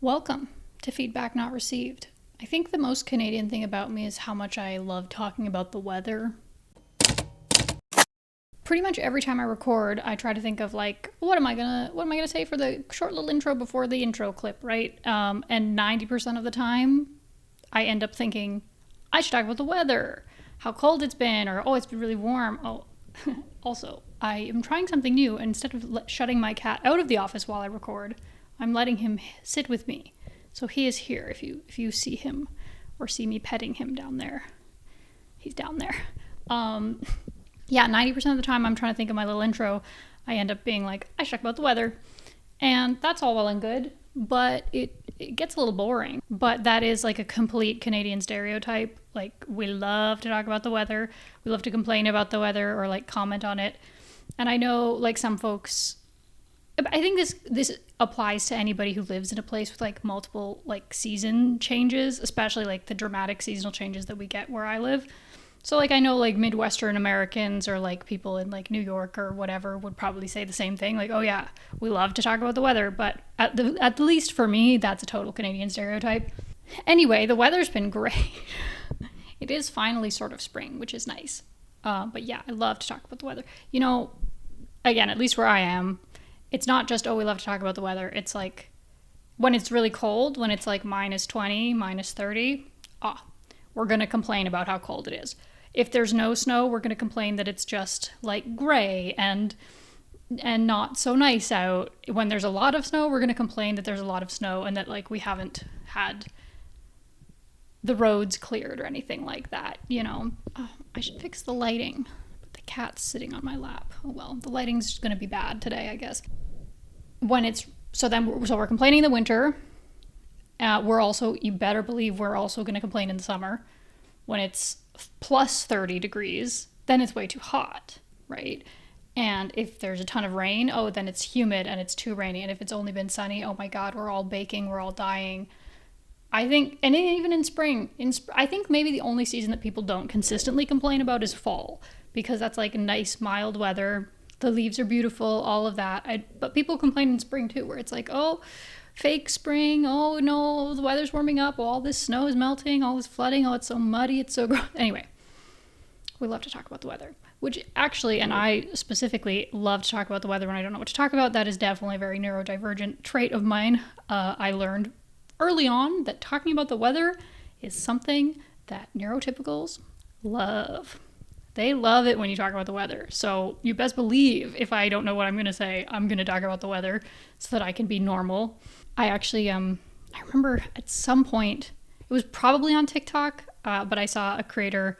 Welcome to Feedback Not Received. I think the most Canadian thing about me is how much I love talking about the weather. Pretty much every time I record, I try to think of what am I gonna say for the short little intro before the intro clip, right? And 90% of the time, I end up thinking I should talk about the weather, how cold it's been, or it's been really warm. Oh, also, I am trying something new. Instead of shutting my cat out of the office while I record, I'm letting him sit with me. So he is here if you see him or see me petting him down there. He's down there. 90% of the time I'm trying to think of my little intro, I end up being like, I should talk about the weather. And that's all well and good, but it gets a little boring. But that is like a complete Canadian stereotype. Like, we love to talk about the weather. We love to complain about the weather or like comment on it. And I know like some folks, I think this applies to anybody who lives in a place with like multiple like season changes, especially like the dramatic seasonal changes that we get where I live. So like I know like Midwestern Americans or like people in like New York or whatever would probably say the same thing. Like, oh yeah, we love to talk about the weather, but at the least for me, that's a total Canadian stereotype. Anyway, the weather's been great. It is finally sort of spring, which is nice. But yeah, I love to talk about the weather. You know, again, at least where I am, it's not just, we love to talk about the weather. It's like when it's really cold, when it's like minus 20, minus 30, we're going to complain about how cold it is. If there's no snow, we're going to complain that it's just like gray and not so nice out. When there's a lot of snow, we're going to complain that there's a lot of snow and that like we haven't had the roads cleared or anything like that, you know. I should fix the lighting. The cat's sitting on my lap. Oh well, the lighting's going to be bad today, I guess. So we're complaining in the winter. You better believe we're also going to complain in the summer when it's plus 30 degrees, then it's way too hot, right? And if there's a ton of rain, then it's humid and it's too rainy. And if it's only been sunny, oh my God, we're all baking, we're all dying. I think, and even in spring, I think maybe the only season that people don't consistently complain about is fall, because that's like nice, mild weather. The leaves are beautiful, all of that. But people complain in spring too, where it's like, fake spring, oh no, the weather's warming up, all this snow is melting, all this flooding, it's so muddy, it's so gross. Anyway, we love to talk about the weather, which actually, and I specifically love to talk about the weather when I don't know what to talk about. That is definitely a very neurodivergent trait of mine. I learned early on that talking about the weather is something that neurotypicals love. They love it when you talk about the weather. So you best believe if I don't know what I'm going to say, I'm going to talk about the weather so that I can be normal. I actually, I remember at some point, it was probably on TikTok, but I saw a creator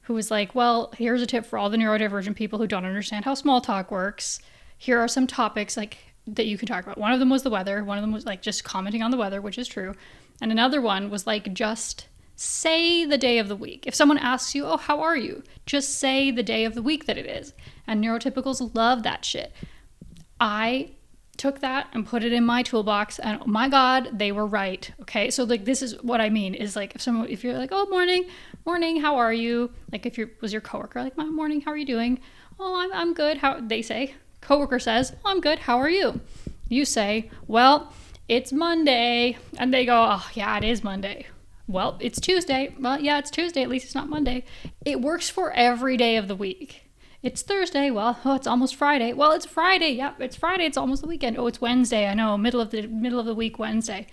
who was like, well, here's a tip for all the neurodivergent people who don't understand how small talk works. Here are some topics like that you can talk about. One of them was the weather. One of them was like just commenting on the weather, which is true. And another one was like just say the day of the week. If someone asks you, how are you? Just say the day of the week that it is. And neurotypicals love that shit. I took that and put it in my toolbox, and oh my God, they were right. Okay, so like this is what I mean is like if you're like, morning, how are you? Like if was your coworker like, morning, how are you doing? I'm good. How they say? Coworker says, I'm good. How are you? You say, well, it's Monday, and they go, yeah, it is Monday. Well, it's Tuesday. Well, yeah, it's Tuesday. At least it's not Monday. It works for every day of the week. It's Thursday. Well, it's almost Friday. Well, it's Friday. Yep, it's Friday. It's almost the weekend. It's Wednesday. I know, middle of the week, Wednesday.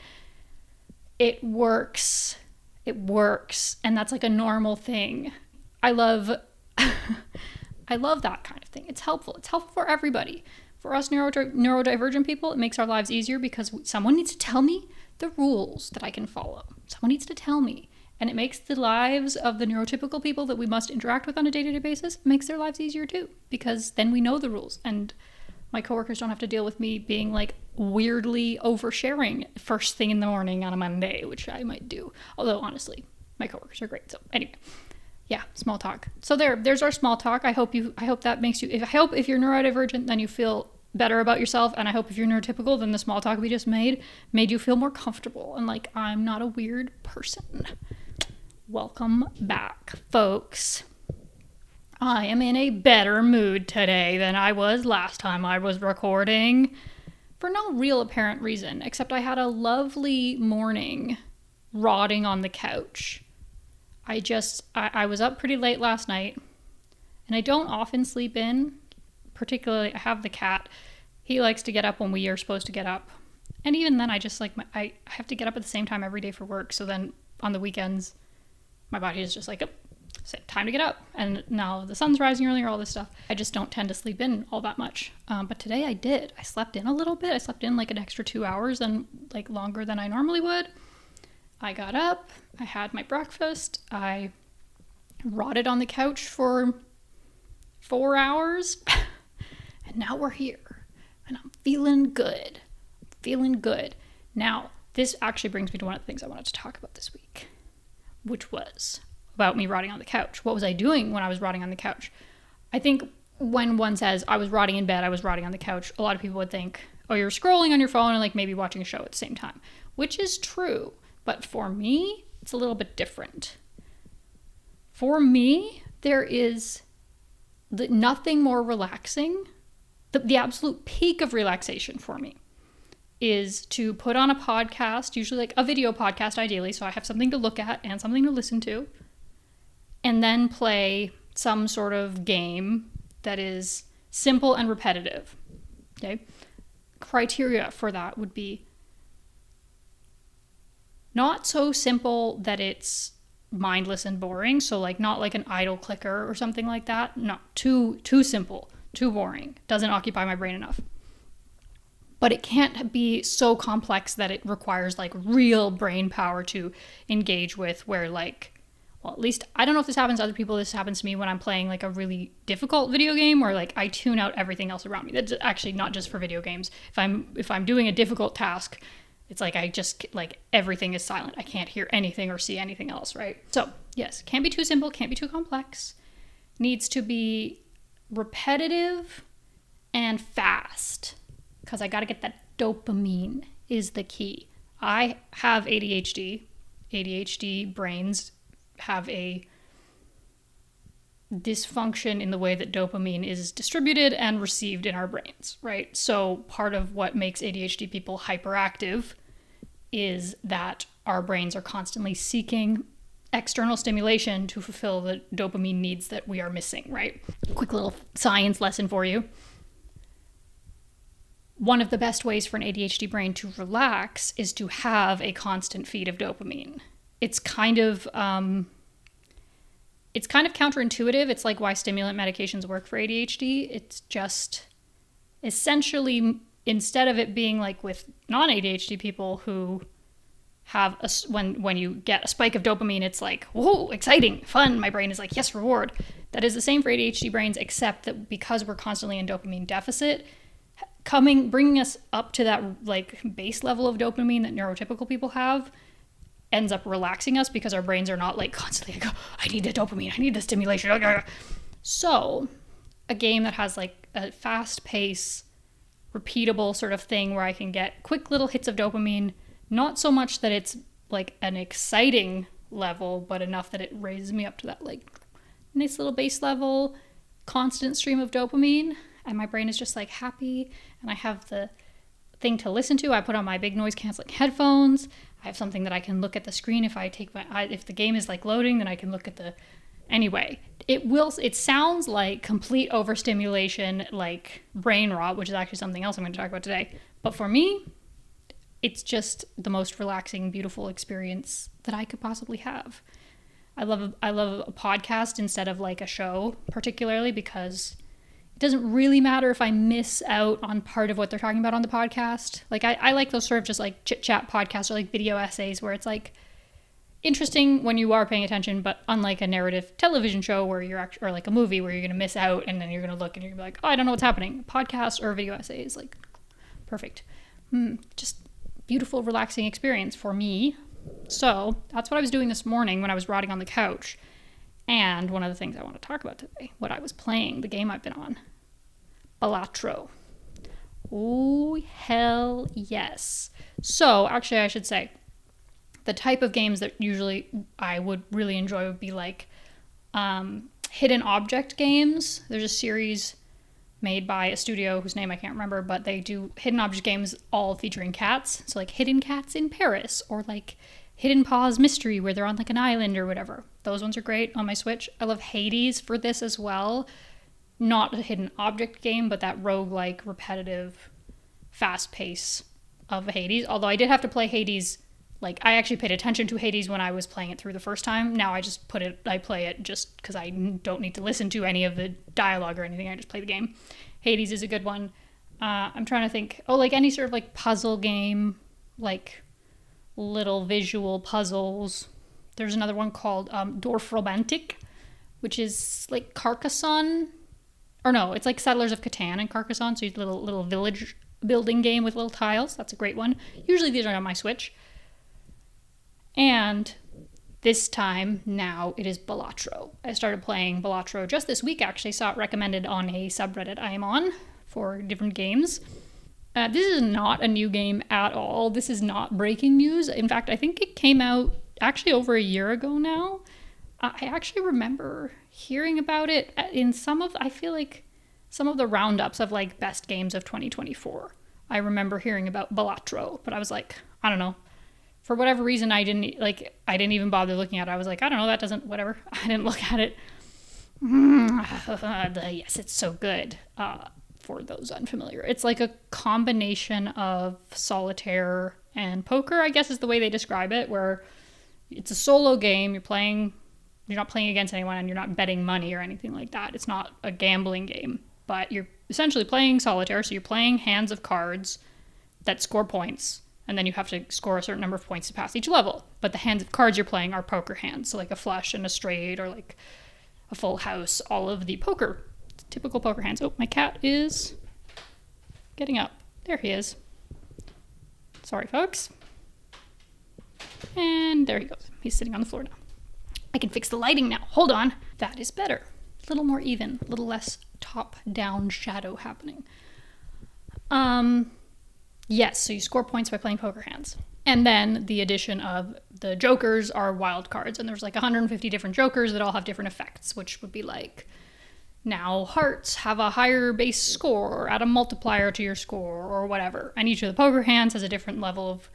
It works. It works, and that's like a normal thing. I love that kind of thing. It's helpful. It's helpful for everybody. For us neurodivergent people, it makes our lives easier because someone needs to tell me the rules that I can follow. Someone needs to tell me. And it makes the lives of the neurotypical people that we must interact with on a day-to-day basis, makes their lives easier too, because then we know the rules. And my coworkers don't have to deal with me being like weirdly oversharing first thing in the morning on a Monday, which I might do. Although honestly, my coworkers are great. So anyway, yeah, small talk. So there's our small talk. I hope that makes you, if you're neurodivergent, then you feel better about yourself. And I hope if you're neurotypical, then the small talk we just made you feel more comfortable. And like, I'm not a weird person. Welcome back, folks. I am in a better mood today than I was last time I was recording. for no real apparent reason, except I had a lovely morning rotting on the couch. I was up pretty late last night, and I don't often sleep in. Particularly, I have the cat. He likes to get up when we are supposed to get up. And even then, I have to get up at the same time every day for work. So then on the weekends, my body is just like, oh, time to get up. And now the sun's rising earlier, all this stuff. I just don't tend to sleep in all that much. But today I did. I slept in a little bit. I slept in like an extra 2 hours and like longer than I normally would. I got up. I had my breakfast. I rotted on the couch for 4 hours. And now we're here. And I'm feeling good. Now, this actually brings me to one of the things I wanted to talk about this week, which was about me rotting on the couch. What was I doing when I was rotting on the couch? I think when one says I was rotting in bed, I was rotting on the couch, a lot of people would think, oh, you're scrolling on your phone and like maybe watching a show at the same time, which is true. But for me, it's a little bit different. For me, there is nothing more relaxing. The absolute peak of relaxation for me is to put on a podcast, usually like a video podcast ideally, so I have something to look at and something to listen to, and then play some sort of game that is simple and repetitive. Okay? Criteria for that would be not so simple that it's mindless and boring, so like not like an idle clicker or something like that. Not too simple, too boring, doesn't occupy my brain enough. But it can't be so complex that it requires like real brain power to engage with, where like, well, at least I don't know if this happens to other people. This happens to me when I'm playing like a really difficult video game where like I tune out everything else around me. That's actually not just for video games. If I'm doing a difficult task, it's like I just like everything is silent. I can't hear anything or see anything else, right? So yes, can't be too simple, can't be too complex. Needs to be repetitive and fast, because I got to get that dopamine is the key. I have ADHD. ADHD brains have a dysfunction in the way that dopamine is distributed and received in our brains, right? So part of what makes ADHD people hyperactive is that our brains are constantly seeking external stimulation to fulfill the dopamine needs that we are missing, right? Quick little science lesson for you. One of the best ways for an ADHD brain to relax is to have a constant feed of dopamine. It's kind of counterintuitive. It's like why stimulant medications work for ADHD. It's just essentially, instead of it being like with non-ADHD people who have when you get a spike of dopamine, it's like, whoa, exciting, fun. My brain is like, yes, reward. That is the same for ADHD brains, except that because we're constantly in dopamine deficit, bringing us up to that like base level of dopamine that neurotypical people have ends up relaxing us, because our brains are not like constantly like, oh, I need the dopamine, I need the stimulation. So a game that has like a fast pace, repeatable sort of thing where I can get quick little hits of dopamine, not so much that it's like an exciting level, but enough that it raises me up to that like nice little base level, constant stream of dopamine, and my brain is just like happy, and I have the thing to listen to. I put on my big noise canceling headphones. I have something that I can look at the screen if the game is like loading, then I can look at anyway. It sounds like complete overstimulation, like brain rot, which is actually something else I'm going to talk about today. But for me, it's just the most relaxing, beautiful experience that I could possibly have. I love a podcast instead of like a show, particularly because it doesn't really matter if I miss out on part of what they're talking about on the podcast. Like I like those sort of just like chit chat podcasts or like video essays where it's like interesting when you are paying attention, but unlike a narrative television show where you're actually, or like a movie where you're going to miss out and then you're going to look and you're going to be like, oh, I don't know what's happening. A podcast or a video essay is like perfect. Just beautiful, relaxing experience for me. So that's what I was doing this morning when I was rotting on the couch. And one of the things I want to talk about today, what I was playing, the game I've been on, Balatro. Oh, hell yes. So actually I should say, the type of games that usually I would really enjoy would be like hidden object games. There's a series made by a studio whose name I can't remember, but they do hidden object games all featuring cats. So like Hidden Cats in Paris, or like Hidden Paws Mystery where they're on like an island or whatever. Those ones are great on my Switch. I love Hades for this as well. Not a hidden object game, but that roguelike, repetitive, fast pace of Hades. Although I did have to play Hades, like I actually paid attention to Hades when I was playing it through the first time. Now I play it just because I don't need to listen to any of the dialogue or anything. I just play the game. Hades is a good one. I'm trying to think. Oh, like any sort of like puzzle game, like little visual puzzles. There's another one called Dorf Romantic, which is like Carcassonne. Or no, it's like Settlers of Catan and Carcassonne. So it's a little village building game with little tiles. That's a great one. Usually these are on my Switch. And this time now it is Balatro. I started playing Balatro just this week, actually. Saw it recommended on a subreddit I am on for different games. This is not a new game at all. This is not breaking news. In fact, I think it came out actually over a year ago now. I actually remember hearing about it in I feel like some of the roundups of like best games of 2024. I remember hearing about Balatro, but I was like, I don't know. For whatever reason, I didn't even bother looking at it. I was like, I don't know, whatever. I didn't look at it. Yes, it's so good. For those unfamiliar, it's like a combination of solitaire and poker, I guess is the way they describe it, where it's a solo game. You're not playing against anyone and you're not betting money or anything like that. It's not a gambling game, but you're essentially playing solitaire. So you're playing hands of cards that score points. And then you have to score a certain number of points to pass each level. But the hands of cards you're playing are poker hands. So like a flush and a straight or like a full house, all of the typical poker hands. Oh, my cat is getting up. There he is. Sorry, folks. And there he goes. He's sitting on the floor now. I can fix the lighting now. Hold on. That is better. A little more even. A little less top-down shadow happening. Yes, so you score points by playing poker hands. And then the addition of the jokers are wild cards. And there's like 150 different jokers that all have different effects, which would be like, now hearts have a higher base score or add a multiplier to your score or whatever. And each of the poker hands has a different level of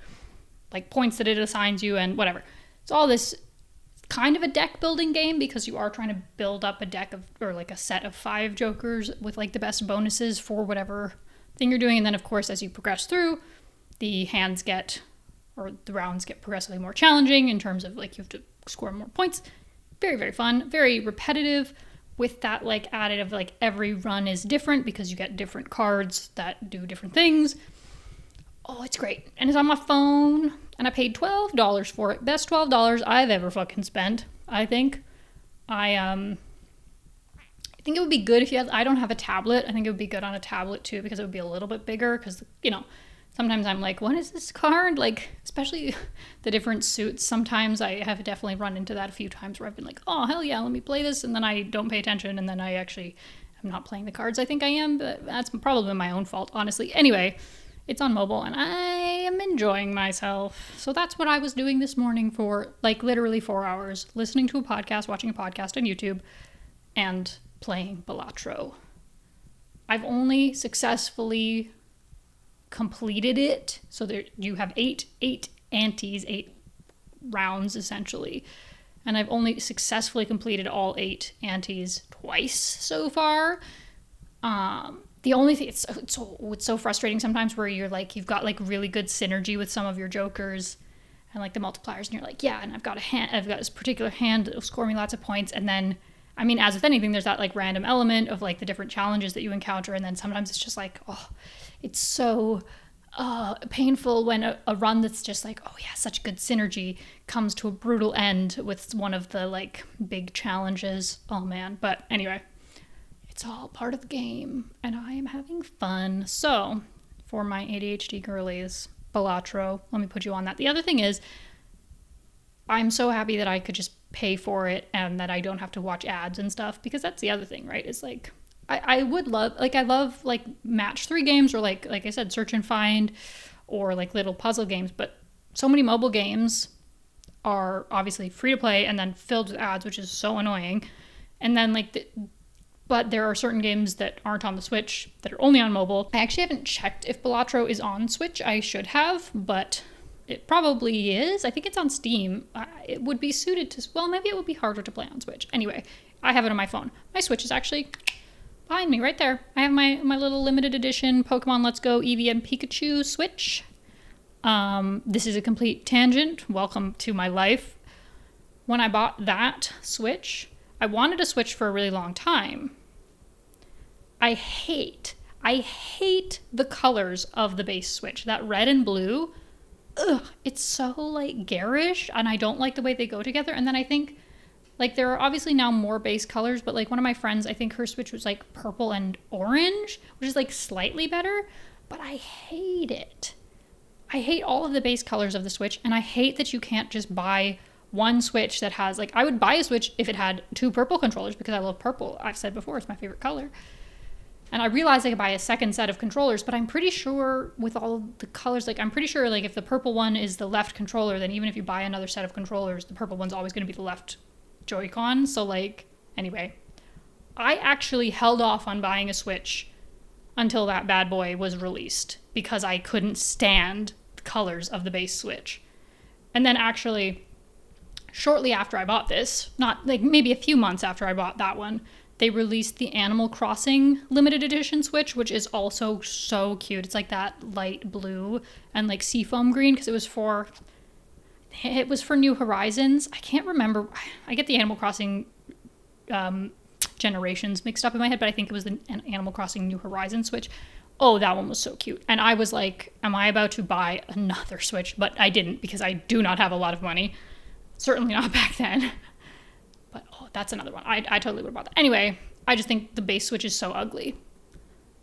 like points that it assigns you and whatever. It's all this kind of a deck building game because you are trying to build up a deck or like a set of 5 jokers with like the best bonuses for whatever thing you're doing. And then of course, as you progress through, the rounds get progressively more challenging in terms of like you have to score more points. Very, very fun, very repetitive, with that like added of like every run is different because you get different cards that do different things. Oh, it's great. And it's on my phone and I paid $12 for it. Best $12 I've ever fucking spent, I think. I think it would be good if I don't have a tablet. I think it would be good on a tablet too because it would be a little bit bigger because, sometimes I'm like, what is this card? Like, especially the different suits. Sometimes I have definitely run into that a few times where I've been like, oh, hell yeah, let me play this. And then I don't pay attention. And then I actually am not playing the cards I think I am. But that's probably my own fault, honestly. Anyway, it's on mobile and I am enjoying myself. So that's what I was doing this morning for like literally 4 hours. Listening to a podcast, watching a podcast on YouTube, and playing Balatro. I've only successfully completed it. So there you have eight antes, 8 rounds essentially. And I've only successfully completed all 8 antes twice so far. The only thing, it's so frustrating sometimes where you're like, you've got like really good synergy with some of your jokers and like the multipliers and you're like, yeah, and I've got this particular hand that will score me lots of points. And then, I mean, as with anything, there's that like random element of like the different challenges that you encounter. And then sometimes it's just like, oh, it's so painful when a run that's just like, oh yeah, such good synergy comes to a brutal end with one of the like big challenges. Oh man. But anyway, it's all part of the game and I am having fun. So for my ADHD girlies, Balatro, let me put you on that. The other thing is, I'm so happy that I could just pay for it and that I don't have to watch ads and stuff, because that's the other thing, right? It's like, I love like match 3 games or like I said, search and find or like little puzzle games, but so many mobile games are obviously free to play and then filled with ads, which is so annoying. And then like But there are certain games that aren't on the Switch that are only on mobile. I actually haven't checked if Balatro is on Switch. I should have, but it probably is. I think it's on Steam. It would be suited to, well, maybe it would be harder to play on Switch. Anyway, I have it on my phone. My Switch is actually behind me right there. I have my little limited edition Pokemon Let's Go Eevee and Pikachu Switch. This is a complete tangent. Welcome to my life. When I bought that Switch, I wanted a Switch for a really long time. I hate the colors of the base Switch. That red and blue, it's so like garish, and I don't like the way they go together. And then I think, like, there are obviously now more base colors, but like one of my friends, I think her Switch was like purple and orange, which is like slightly better, but I hate it. I hate all of the base colors of the Switch, and I hate that you can't just buy one Switch that has, like, I would buy a Switch if it had 2 purple controllers because I love purple. I've said before, it's my favorite color. And I realized I could buy a second set of controllers, but I'm pretty sure with all the colors, like, I'm pretty sure, like, if the purple one is the left controller, then even if you buy another set of controllers, the purple one's always going to be the left Joy-Con. So, like, anyway, I actually held off on buying a Switch until that bad boy was released because I couldn't stand the colors of the base Switch. And then actually, shortly after I bought this, not like maybe a few months after I bought that one, they released the Animal Crossing limited edition Switch, which is also so cute. It's like that light blue and like seafoam green because it was for New Horizons. I can't remember. I get the Animal Crossing generations mixed up in my head, but I think it was the Animal Crossing New Horizons Switch. Oh, that one was so cute. And I was like, am I about to buy another Switch? But I didn't because I do not have a lot of money. Certainly not back then. But, oh, that's another one. I totally would have bought that. Anyway, I just think the base Switch is so ugly.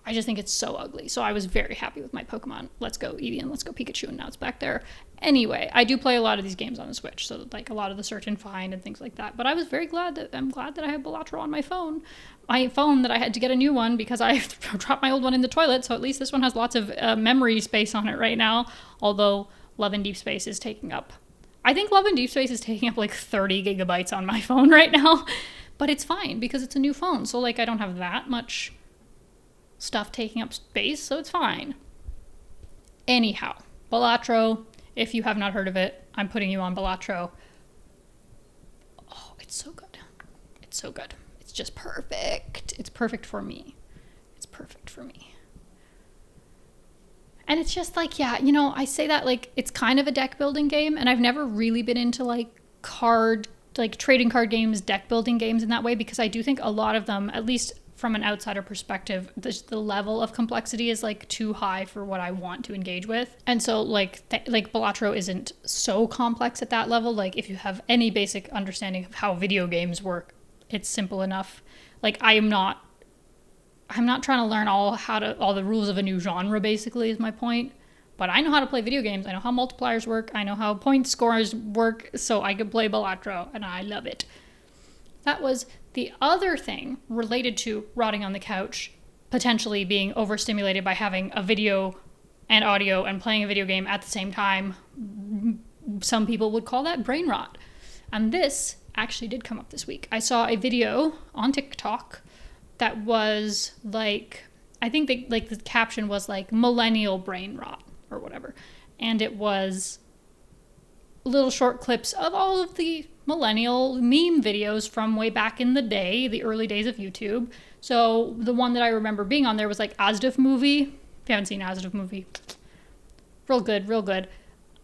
I just think it's so ugly. So I was very happy with my Pokemon Let's Go Eevee and Let's Go Pikachu, and now it's back there. Anyway, I do play a lot of these games on the Switch, so like a lot of the search and find and things like that. But I was very glad that I have Balatro on my phone. My phone that I had to get a new one because I dropped my old one in the toilet, so at least this one has lots of memory space on it right now, although Love and Deep Space is taking up. I think Love and Deep Space is taking up like 30 gigabytes on my phone right now, but it's fine because it's a new phone. So like I don't have that much stuff taking up space, so it's fine. Anyhow, Balatro, if you have not heard of it, I'm putting you on Balatro. Oh, it's so good. It's so good. It's just perfect. It's perfect for me. It's perfect for me. And it's just like, yeah, you know, I say that like it's kind of a deck building game, and I've never really been into like trading card games, deck building games in that way, because I do think a lot of them, at least from an outsider perspective, the level of complexity is like too high for what I want to engage with. And so like Balatro isn't so complex at that level. Like if you have any basic understanding of how video games work, it's simple enough. Like I'm not trying to learn all the rules of a new genre, basically, is my point. But I know how to play video games. I know how multipliers work. I know how point scores work, so I could play Balatro, and I love it. That was the other thing related to rotting on the couch, potentially being overstimulated by having a video and audio and playing a video game at the same time. Some people would call that brain rot. And this actually did come up this week. I saw a video on TikTok that was like, I think the caption was like millennial brain rot or whatever. And it was little short clips of all of the millennial meme videos from way back in the day, the early days of YouTube. So the one that I remember being on there was like Asdf Movie. If you haven't seen Asdf Movie, real good, real good.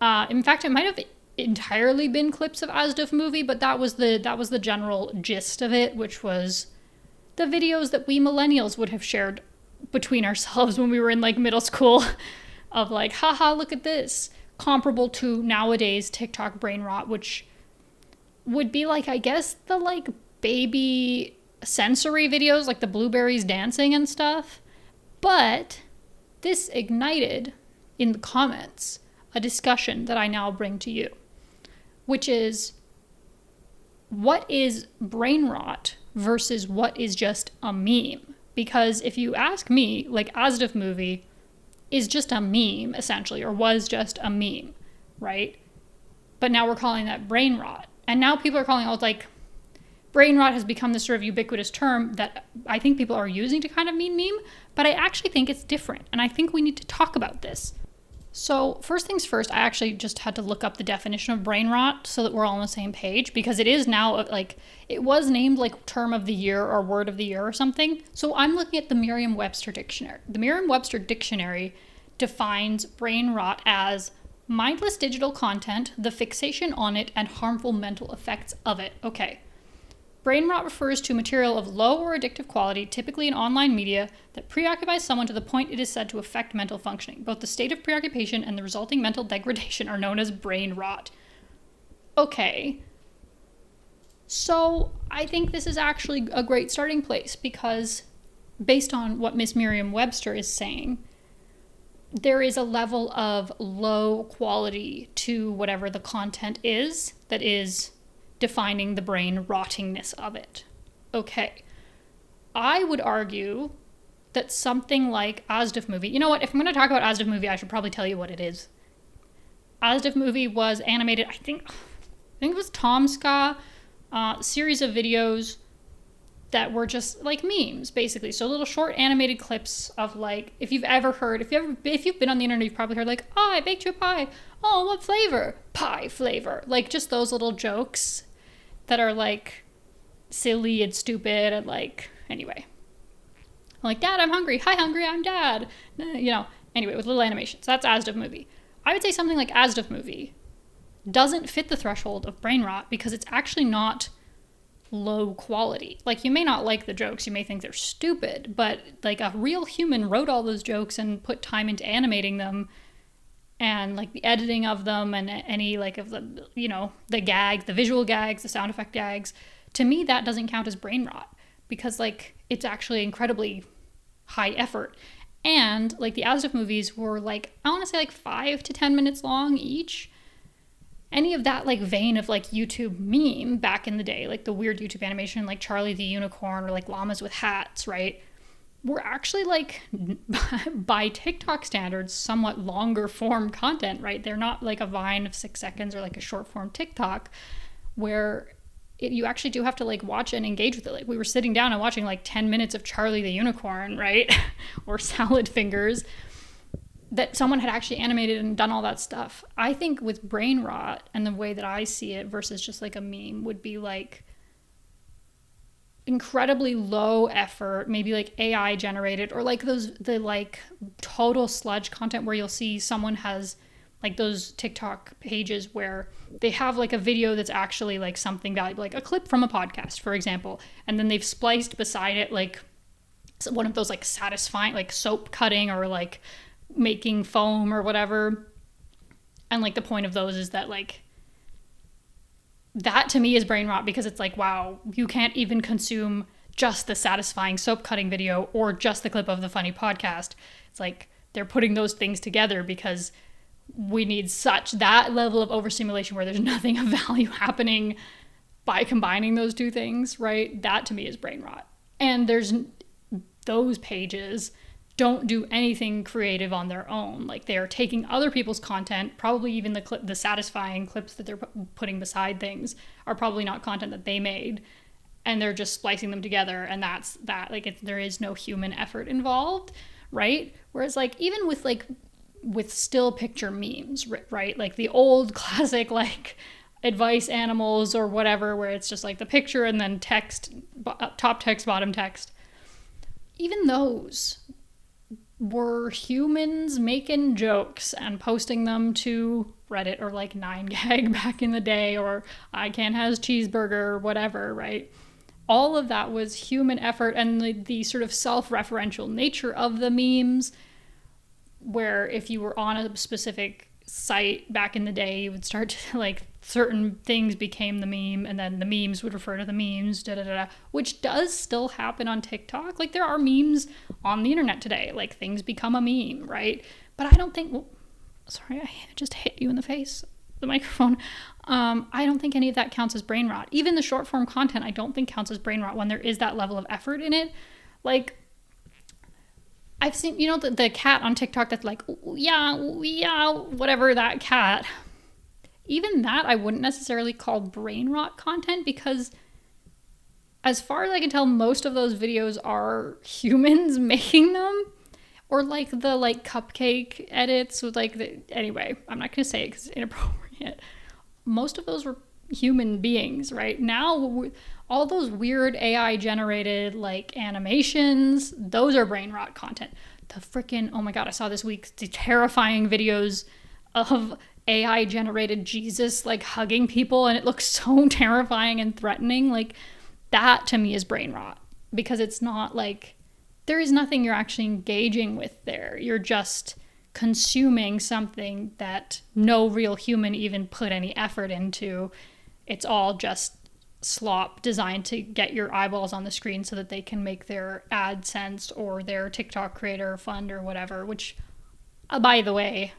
In fact, it might have entirely been clips of Asdf Movie, but that was the general gist of it, which was the videos that we millennials would have shared between ourselves when we were in like middle school of like, haha, look at this. Comparable to nowadays TikTok brain rot, which would be like, I guess, the like baby sensory videos, like the blueberries dancing and stuff. But this ignited in the comments a discussion that I now bring to you, which is, what is brain rot versus what is just a meme? Because if you ask me, like Asdf Movie is just a meme, essentially, or was just a meme, right? But now we're calling that brain rot. And now people are calling it like brain rot has become this sort of ubiquitous term that I think people are using to kind of mean meme, but I actually think it's different. And I think we need to talk about this. So first things first, I actually just had to look up the definition of brain rot so that we're all on the same page, because it is now like, it was named like term of the year or word of the year or something. So I'm looking at the Merriam-Webster dictionary. The Merriam-Webster dictionary defines brain rot as mindless digital content, the fixation on it, and harmful mental effects of it. Okay. Brain rot refers to material of low or addictive quality, typically in online media, that preoccupies someone to the point it is said to affect mental functioning. Both the state of preoccupation and the resulting mental degradation are known as brain rot. Okay. So I think this is actually a great starting place, because based on what Miss Merriam-Webster is saying, there is a level of low quality to whatever the content is that is defining the brain rottingness of it. Okay. I would argue that something like Asdif Movie, you know what, if I'm going to talk about Asdif Movie, I should probably tell you what it is. Asdif Movie was animated, I think it was Tomska, series of videos that were just like memes, basically. So little short animated clips of like, if you've been on the internet, you've probably heard like, oh, I baked you a pie. Oh, what flavor? Pie flavor. Like just those little jokes that are like silly and stupid and like, anyway. I'm like, Dad, I'm hungry. Hi, hungry, I'm Dad. You know, anyway, with little animations. That's Asdif Movie. I would say something like Asdif Movie doesn't fit the threshold of brain rot because it's actually not low quality. Like, you may not like the jokes, you may think they're stupid, but like a real human wrote all those jokes and put time into animating them, and like the editing of them and any like of the, you know, the gags, the visual gags, the sound effect gags. To me, that doesn't count as brain rot because like it's actually incredibly high effort. And like the Asdif movies were like, I want to say like 5 to 10 minutes long each. Any of that like vein of like YouTube meme back in the day, like the weird YouTube animation like Charlie the Unicorn or like llamas with hats, right, were actually like by TikTok standards somewhat longer form content, right? They're not like a Vine of 6 seconds or like a short form TikTok where you actually do have to like watch and engage with it. Like we were sitting down and watching like 10 minutes of Charlie the Unicorn, right? Or Salad Fingers, that someone had actually animated and done all that stuff. I think with brain rot and the way that I see it versus just like a meme would be like incredibly low effort, maybe like AI generated, or like the like total sludge content where you'll see someone has like those TikTok pages where they have like a video that's actually like something valuable, like a clip from a podcast, for example, and then they've spliced beside it like one of those like satisfying like soap cutting or like making foam or whatever. And like the point of those is that like that to me is brain rot because it's like, wow, you can't even consume just the satisfying soap cutting video or just the clip of the funny podcast. It's like they're putting those things together because we need such that level of overstimulation where there's nothing of value happening by combining those two things, right? That to me is brain rot. And there's those pages don't do anything creative on their own. Like they are taking other people's content, probably even the satisfying clips that they're putting beside things are probably not content that they made, and they're just splicing them together. And that's that. Like there is no human effort involved, right? Whereas like even with still picture memes, right? Like the old classic like advice animals or whatever, where it's just like the picture and then text, top text, bottom text. Even those were humans making jokes and posting them to Reddit or like 9gag back in the day, or I Can Has Cheeseburger or whatever, right? All of that was human effort, and the sort of self-referential nature of the memes, where if you were on a specific site back in the day, you would start to like certain things became the meme, and then the memes would refer to the memes, which does still happen on TikTok. Like there are memes on the internet today, like things become a meme, right? But I don't think, sorry, I just hit you in the face, the microphone. I don't think any of that counts as brain rot. Even the short form content, I don't think counts as brain rot when there is that level of effort in it. Like I've seen, you know, the cat on TikTok that's like, yeah, whatever, that cat. Even that I wouldn't necessarily call brain rot content because as far as I can tell, most of those videos are humans making them, or like the like cupcake edits with like the, anyway, I'm not gonna say it because it's inappropriate. Most of those were human beings. Right now, all those weird AI generated like animations, those are brain rot content. The freaking, oh my god, I saw this week the terrifying videos of AI generated Jesus like hugging people, and it looks so terrifying and threatening. Like, that to me is brain rot, because it's not like, there is nothing you're actually engaging with there. You're just consuming something that no real human even put any effort into. It's all just slop designed to get your eyeballs on the screen so that they can make their AdSense or their TikTok creator fund or whatever, which, by the way,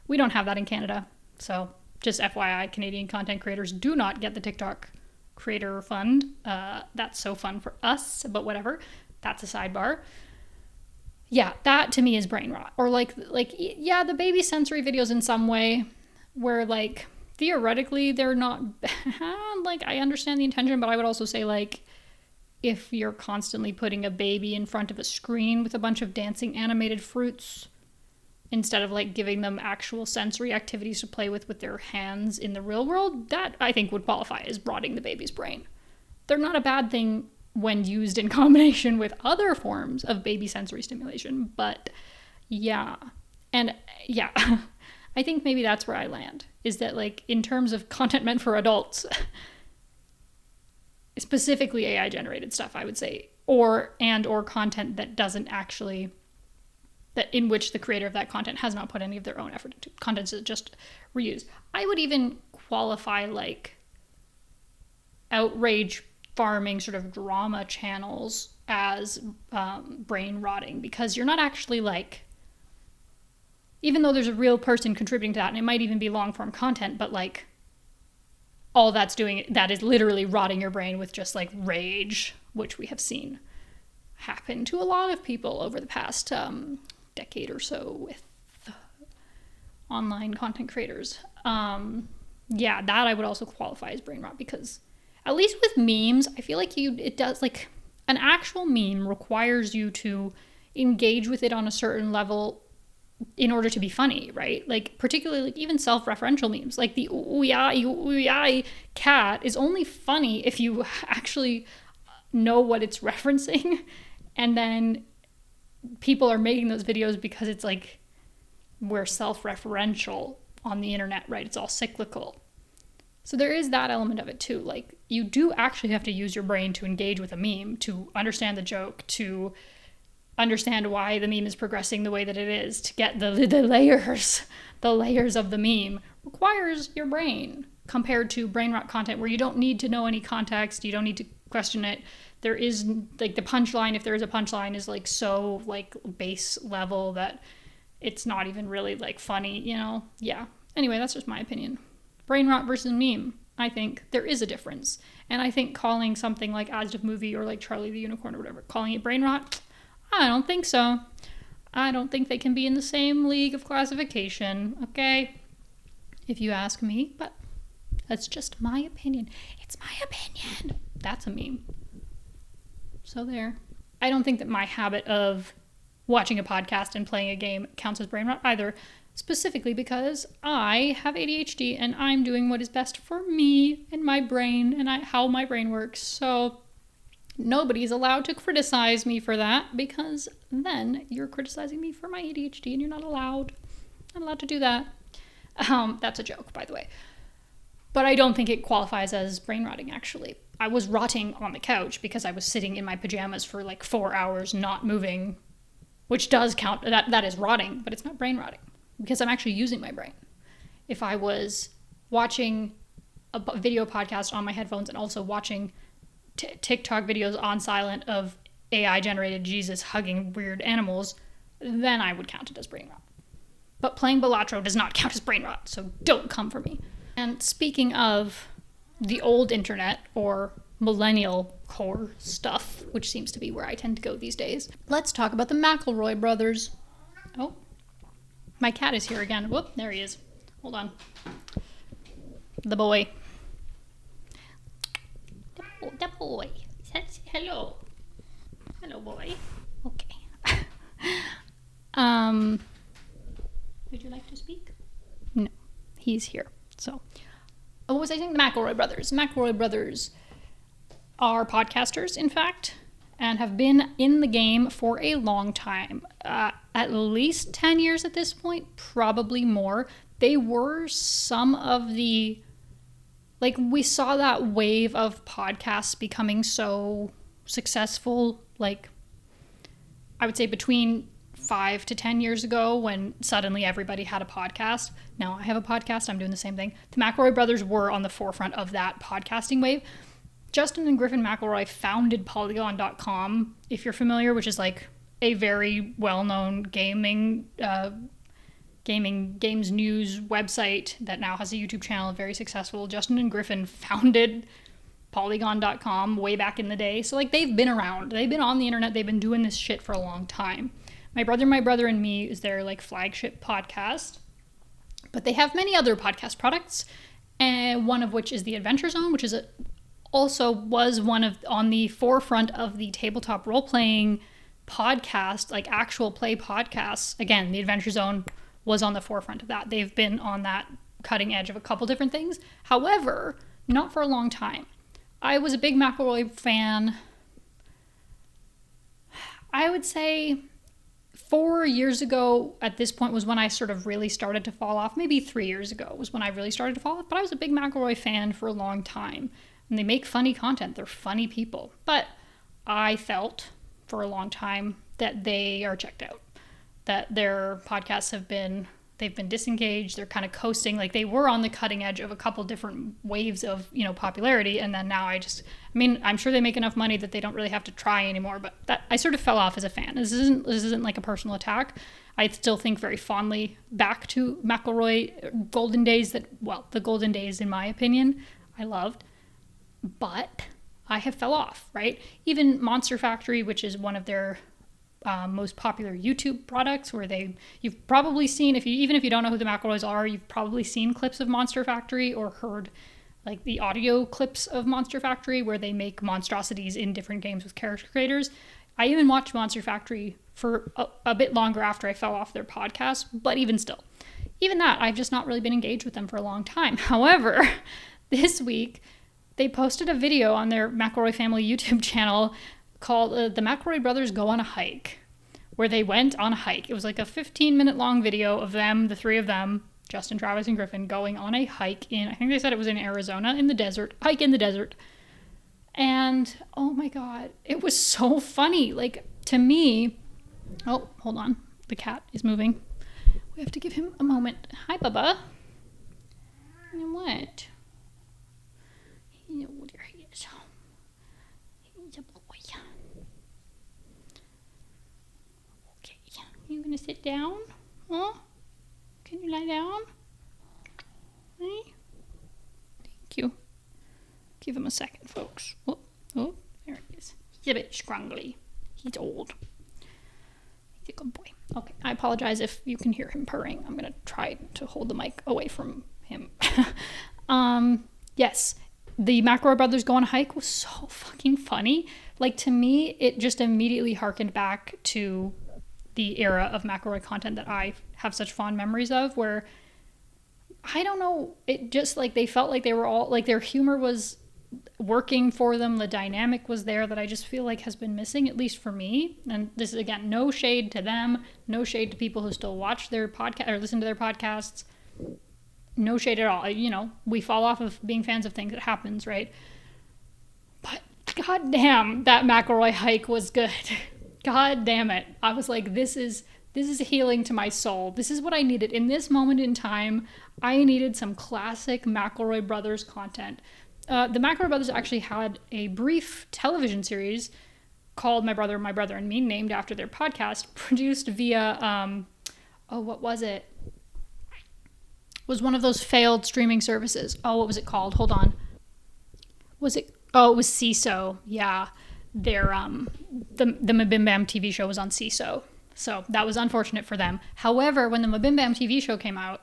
we don't have that in Canada. So just FYI, Canadian content creators do not get the TikTok creator fund. That's so fun for us, but whatever. That's a sidebar. Yeah, that to me is brain rot. Or like yeah, the baby sensory videos in some way where like theoretically they're not bad. Like, I understand the intention, but I would also say like, if you're constantly putting a baby in front of a screen with a bunch of dancing animated fruits instead of like giving them actual sensory activities to play with their hands in the real world, that I think would qualify as rotting the baby's brain. They're not a bad thing when used in combination with other forms of baby sensory stimulation, but yeah. And yeah, I think maybe that's where I land, is that like, in terms of content meant for adults, specifically AI generated stuff, I would say, or content that doesn't actually, that in which the creator of that content has not put any of their own effort into, content is just reused. I would even qualify like outrage farming sort of drama channels as brain rotting, because you're not actually like, even though there's a real person contributing to that, and it might even be long form content, but like, all that's doing, that is literally rotting your brain with just like rage, which we have seen happen to a lot of people over the past decade or so with online content creators. Yeah, that I would also qualify as brain rot, because at least with memes, I feel like it does, like, an actual meme requires you to engage with it on a certain level in order to be funny, right? Like, particularly like even self-referential memes, like the ooh cat is only funny if you actually know what it's referencing, and then people are making those videos because it's like, we're self-referential on the internet, right? It's all cyclical. So there is that element of it too. Like, you do actually have to use your brain to engage with a meme, to understand the joke, to understand why the meme is progressing the way that it is, to get the layers of the meme requires your brain, compared to brain rot content where you don't need to know any context, you don't need to question it. There is like, the punchline, if there is a punchline, is like so like base level that it's not even really like funny, you know? Yeah. Anyway, that's just my opinion. Brain rot versus meme. I think there is a difference. And I think calling something like As If Movie or like Charlie the Unicorn or whatever, calling it brain rot, I don't think so. I don't think they can be in the same league of classification, okay? If you ask me, but that's just my opinion. It's my opinion. That's a meme. So there. I don't think that my habit of watching a podcast and playing a game counts as brain rot either, specifically because I have ADHD and I'm doing what is best for me and my brain and how my brain works. So nobody's allowed to criticize me for that, because then you're criticizing me for my ADHD and you're not allowed to do that. That's a joke, by the way. But I don't think it qualifies as brain rotting, actually. I was rotting on the couch because I was sitting in my pajamas for like 4 hours not moving, which does count. That is rotting, but it's not brain rotting, because I'm actually using my brain. If I was watching a video podcast on my headphones and also watching TikTok videos on silent of AI generated Jesus hugging weird animals, then I would count it as brain rot. But playing Balatro does not count as brain rot, so don't come for me. And speaking of the old internet, or millennial core stuff, which seems to be where I tend to go these days, let's talk about the McElroy brothers. Oh, my cat is here again. Whoop, there he is. Hold on. The boy. The boy. Let's say hello. Hello, boy. Okay. Would you like to speak? No, he's here. So, what was I saying? The McElroy brothers. McElroy brothers are podcasters, in fact, and have been in the game for a long time. At least 10 years at this point, probably more. They were some of the, like, we saw that wave of podcasts becoming so successful, like, I would say between 5 to 10 years ago, when suddenly everybody had a podcast. Now I have a podcast, I'm doing the same thing. The McElroy brothers were on the forefront of that podcasting wave. Justin and Griffin McElroy founded Polygon.com, if you're familiar, which is like a very well-known games news website that now has a YouTube channel, very successful. Justin and Griffin founded Polygon.com way back in the day. So like they've been around. They've been on the internet. They've been doing this shit for a long time. My Brother and Me is their like flagship podcast. But they have many other podcast products, and one of which is the Adventure Zone, which is also was on the forefront of the tabletop role-playing podcast, like actual play podcasts. Again, the Adventure Zone was on the forefront of that. They've been on that cutting edge of a couple different things. However, not for a long time. I was a big McElroy fan. I would say 4 years ago at this point was when I sort of really started to fall off. Maybe 3 years ago was when I really started to fall off. But I was a big McElroy fan for a long time. And they make funny content. They're funny people. But I felt for a long time that they are checked out. That their podcasts they've been disengaged. They're kind of coasting. Like they were on the cutting edge of a couple different waves of, popularity. And then now I'm sure they make enough money that they don't really have to try anymore. But that I sort of fell off as a fan. This isn't like a personal attack. I still think very fondly back to McElroy golden days the golden days in my opinion, I loved. But I have fell off, right? Even Monster Factory, which is one of their most popular YouTube products, where you've probably seen, even if you don't know who the McElroys are, you've probably seen clips of Monster Factory or heard like the audio clips of Monster Factory where they make monstrosities in different games with character creators. I even watched Monster Factory for a bit longer after I fell off their podcast, but even still, even that, I've just not really been engaged with them for a long time. However, this week, they posted a video on their McElroy family YouTube channel called The McElroy Brothers Go on a Hike, where they went on a hike. It was like a 15-minute long video of them, the three of them, Justin, Travis, and Griffin, going on a hike I think they said it was in Arizona, in the desert, hike in the desert. And, oh my God, it was so funny. Like, to me, oh, hold on, the cat is moving. We have to give him a moment. Hi, Bubba. And what? There he is. He's a boy. Okay, you gonna sit down? Huh? Can you lie down? Hey? Thank you. Give him a second, folks. Oh, there he is. He's a bit scrungly. He's old. He's a good boy. Okay, I apologize if you can hear him purring. I'm gonna try to hold the mic away from him. Yes. The McElroy brothers go on a hike was so fucking funny. Like, to me, it just immediately harkened back to the era of McElroy content that I have such fond memories of, where, I don't know, it just, like, they felt like they were all, like, their humor was working for them, the dynamic was there that I just feel like has been missing, at least for me. And this is, again, no shade to them, no shade to people who still watch their podcast or listen to their podcasts. No shade at all. We fall off of being fans of things. It happens, right? But goddamn, that McElroy hike was good. God damn it. I was like, this is healing to my soul. This is what I needed. In this moment in time, I needed some classic McElroy Brothers content. The McElroy Brothers actually had a brief television series called My Brother, and Me, named after their podcast, produced via, what was it? Was one of those failed streaming services. Oh, what was it called? Hold on. It was CISO. Yeah. Their the Mabim Bam TV show was on CISO. So that was unfortunate for them. However, when the Mabim Bam TV show came out,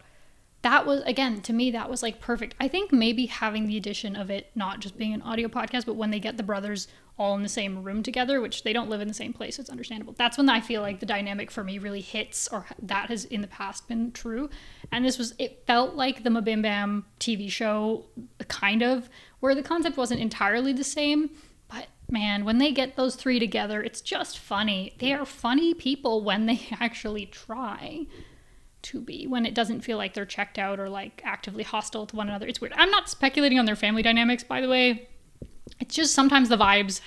that was, again, to me, that was like perfect. I think maybe having the addition of it not just being an audio podcast, but when they get the brothers all in the same room together, which they don't live in the same place, it's understandable. That's when I feel like the dynamic for me really hits, or that has in the past been true. And it felt like the Mabim Bam TV show, kind of, where the concept wasn't entirely the same. But man, when they get those three together, it's just funny. They are funny people when they actually try to be, when it doesn't feel like they're checked out or like actively hostile to one another. It's weird. I'm not speculating on their family dynamics, by the way. It's just sometimes the vibes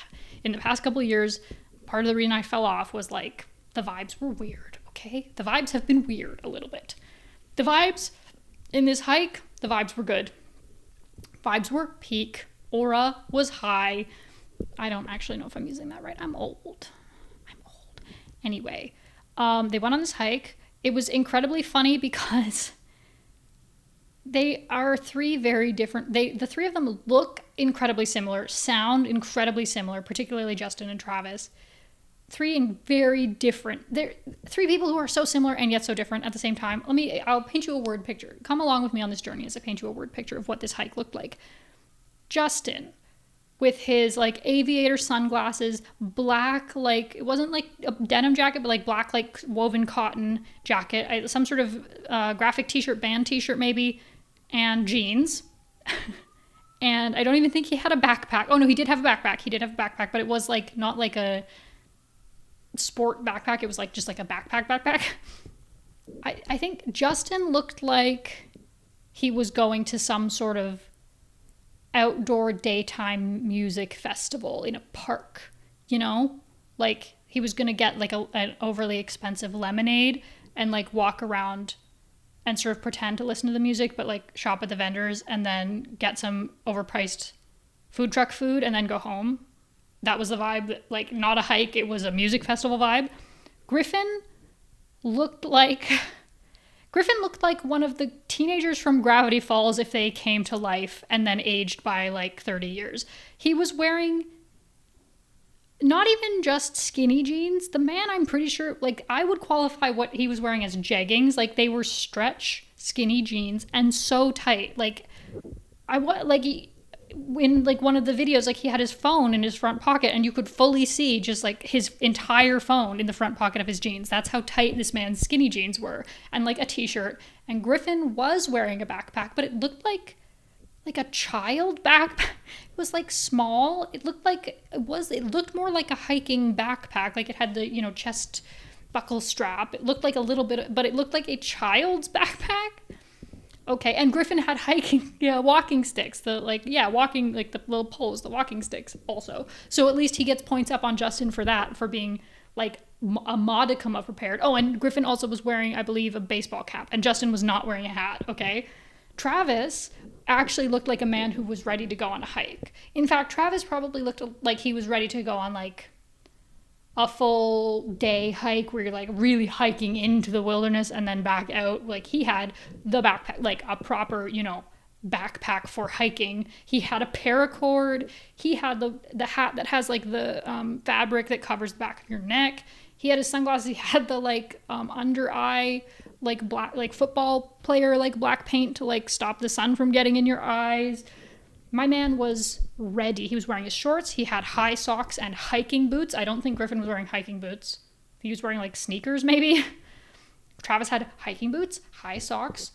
in the past couple of years, part of the reason I fell off was like the vibes were weird, okay? The vibes have been weird a little bit. The vibes in this hike, the vibes were good. Vibes were peak. Aura was high. I don't actually know if I'm using that right. I'm old. Anyway, they went on this hike. It was incredibly funny because they are three very different. The three of them look incredibly similar, sound incredibly similar, particularly Justin and Travis. They're three people who are so similar and yet so different at the same time. I'll paint you a word picture. Come along with me on this journey as I paint you a word picture of what this hike looked like. Justin, with his like aviator sunglasses, black, like, it wasn't like a denim jacket, but like black, like woven cotton jacket, some sort of graphic t-shirt, band t-shirt maybe, and jeans. And I don't even think he had a backpack. Oh no, he did have a backpack, but it was like not like a sport backpack. It was like just like a backpack. I think Justin looked like he was going to some sort of outdoor daytime music festival in a park, you know? Like he was going to get like an overly expensive lemonade and like walk around and sort of pretend to listen to the music, but like shop at the vendors and then get some overpriced food truck food and then go home. That was the vibe, like not a hike, it was a music festival vibe. Griffin looked like one of the teenagers from Gravity Falls if they came to life and then aged by like 30 years. He was wearing not even just skinny jeans. The man, I'm pretty sure, like I would qualify what he was wearing as jeggings. Like they were stretch skinny jeans and so tight. Like in like one of the videos, like he had his phone in his front pocket and you could fully see just like his entire phone in the front pocket of his jeans. That's how tight this man's skinny jeans were, and like a t-shirt. And Griffin was wearing a backpack, but it looked like a child backpack. It was like small. It looked more like a hiking backpack. Like it had the, chest buckle strap. It looked like a little bit, but it looked like a child's backpack. Okay, and Griffin had walking sticks, the little poles, the walking sticks also. So at least he gets points up on Justin for that, for being like a modicum of prepared. Oh, and Griffin also was wearing, I believe, a baseball cap, and Justin was not wearing a hat, okay? Travis actually looked like a man who was ready to go on a hike. In fact, Travis probably looked like he was ready to go on like a full day hike where you're like really hiking into the wilderness and then back out. Like he had the backpack, like a proper, backpack for hiking. He had a paracord. He had the hat that has like the fabric that covers the back of your neck. He had his sunglasses. He had the like under eye, like black, like football player, like black paint to like stop the sun from getting in your eyes. My man was ready. He was wearing his shorts. He had high socks and hiking boots. I don't think Griffin was wearing hiking boots. He was wearing like sneakers maybe. Travis had hiking boots, high socks,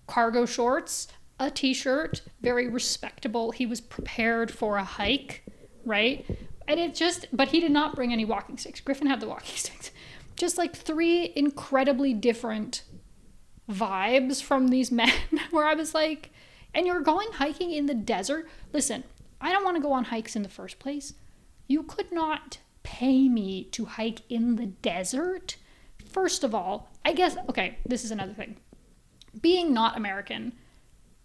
cargo shorts, a t-shirt, very respectable. He was prepared for a hike, right? And but he did not bring any walking sticks. Griffin had the walking sticks. Just like three incredibly different vibes from these men where I was like, and you're going hiking in the desert? Listen, I don't want to go on hikes in the first place. You could not pay me to hike in the desert. First of all, I guess, okay, this is another thing. Being not American,